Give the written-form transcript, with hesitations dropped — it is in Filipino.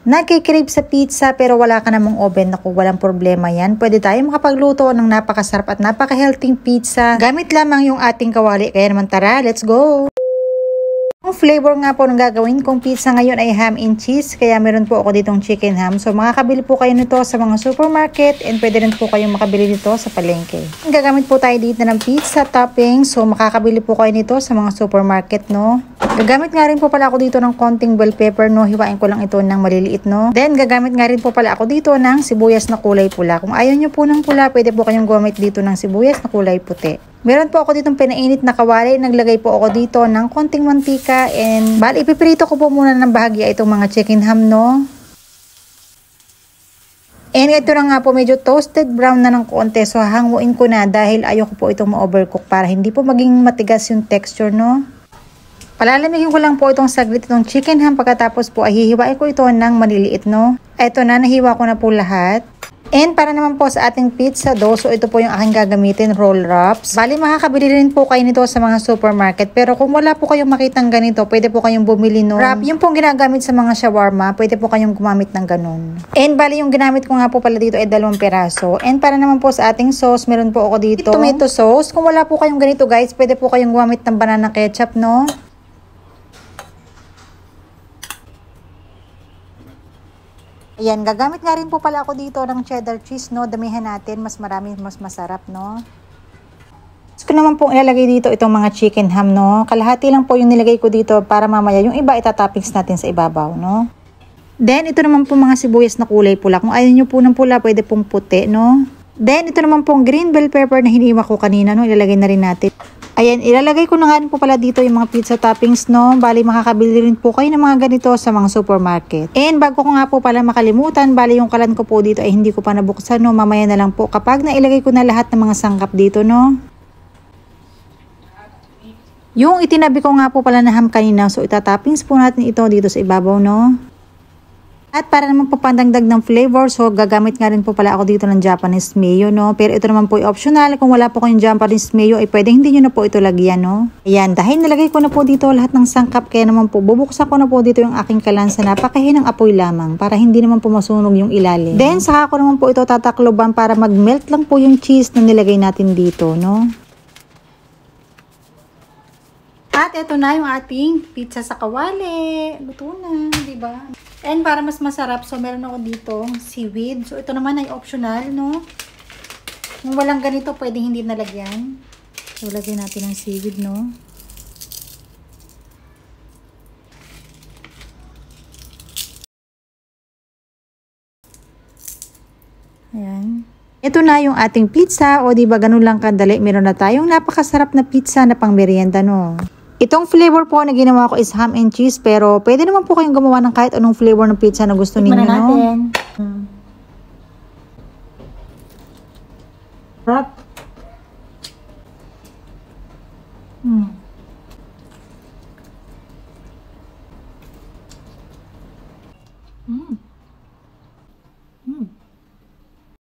Nagkikrave sa pizza pero wala ka namang oven, naku, walang problema yan. Pwede tayo makapagluto ng napakasarap at napaka-healthy pizza. Gamit lamang yung ating kawali. Kaya naman tara, let's go! Ang flavor nga po ng gagawin kong pizza ngayon ay ham and cheese. Kaya meron po ako ditong chicken ham. So makakabili po kayo nito sa mga supermarket and pwede rin po kayong makabili nito sa palengke. Gagamit po tayo dito ng pizza topping. So makakabili po kayo nito sa mga supermarket, no? Gagamit nga rin po pala ako dito ng konting bell pepper, no? Hiwain ko lang ito ng maliliit, no? Then gagamit nga rin po pala ako dito ng sibuyas na kulay pula. Kung ayaw nyo po ng pula, pwede po kayong gumamit dito ng sibuyas na kulay puti. Meron po ako ditong pinainit na kawali. Naglagay po ako dito ng konting mantika and bali ipiprito ko po muna ng bahagya itong mga chicken ham, no? And ito na nga po, medyo toasted brown na ng konti. So hanguin ko na dahil ayoko po itong ma-overcook para hindi po maging matigas yung texture, no? Palalamigin ko lang po itong saglit itong chicken ham. Pagkatapos po ay hihiwain ko ito ng maliliit, no? Ito na, nahiwa ko na po lahat. And para naman po sa ating pizza dough, so ito po yung aking gagamitin, roll wraps. Bali makakabili rin po kayo nito sa mga supermarket. Pero kung wala po kayong makitang ganito, pwede po kayong bumili ng wrap. Yung pong ginagamit sa mga shawarma, pwede po kayong gumamit ng ganun. And bali yung ginamit ko nga po pala dito ay 2 peraso. And para naman po sa ating sauce, meron po ako dito tomato sauce. Kung wala po kayong ganito guys, pwede po kayong gumamit ng banana ketchup, no? Ayan, gagamit nga rin po pala ako dito ng cheddar cheese, no? Damihan natin, mas marami, mas masarap, no? Gusto ko naman pong ilalagay dito itong mga chicken ham, no? Kalahati lang po yung nilagay ko dito para mamaya yung iba itatoppings natin sa ibabaw, no? Then, ito naman po mga sibuyas na kulay pula. Kung ayaw nyo po ng pula, pwede pong puti, no? Then, ito naman pong green bell pepper na hiniwa ko kanina, no? Ilalagay na rin natin. Ayan, ilalagay ko na nga rin po pala dito yung mga pizza toppings, no? Bali, makakabili rin po kayo ng mga ganito sa mga supermarket. And bago ko nga po pala makalimutan, bali yung kalan ko po dito ay hindi ko pa nabuksan, no? Mamaya na lang po kapag nailagay ko na lahat ng mga sangkap dito, no? Yung itinabi ko nga po pala na ham kanina, so itatoppings po natin ito dito sa ibabaw, no? At para naman po pandagdag ng flavor, so gagamit nga rin po pala ako dito ng Japanese mayo, no? Pero ito naman po ay optional. Kung wala po kayong Japanese mayo, ay pwede hindi nyo na po ito lagyan, no? Ayan, dahil nalagay ko na po dito lahat ng sangkap, kaya naman po bubuksan ko na po dito yung aking kalan sa napakahinang apoy lamang para hindi naman po masunog yung ilalim. Then, saka ko naman po ito tatakloban para mag-melt lang po yung cheese na nilagay natin dito, no? At ito na yung ating pizza sa kawali. Luto na, di ba? And para mas masarap, so meron ako dito seaweed. So ito naman ay optional, no? Kung walang ganito, pwede hindi nalagyan. So lagyan natin ng seaweed, no? Ayan. Ito na yung ating pizza. O diba ganun lang kadali. Meron na tayong napakasarap na pizza na pang merienda, no? Itong flavor po na ginawa ko is ham and cheese, pero pwede naman po kayong gumawa ng kahit anong flavor ng pizza na gusto ninyo, no?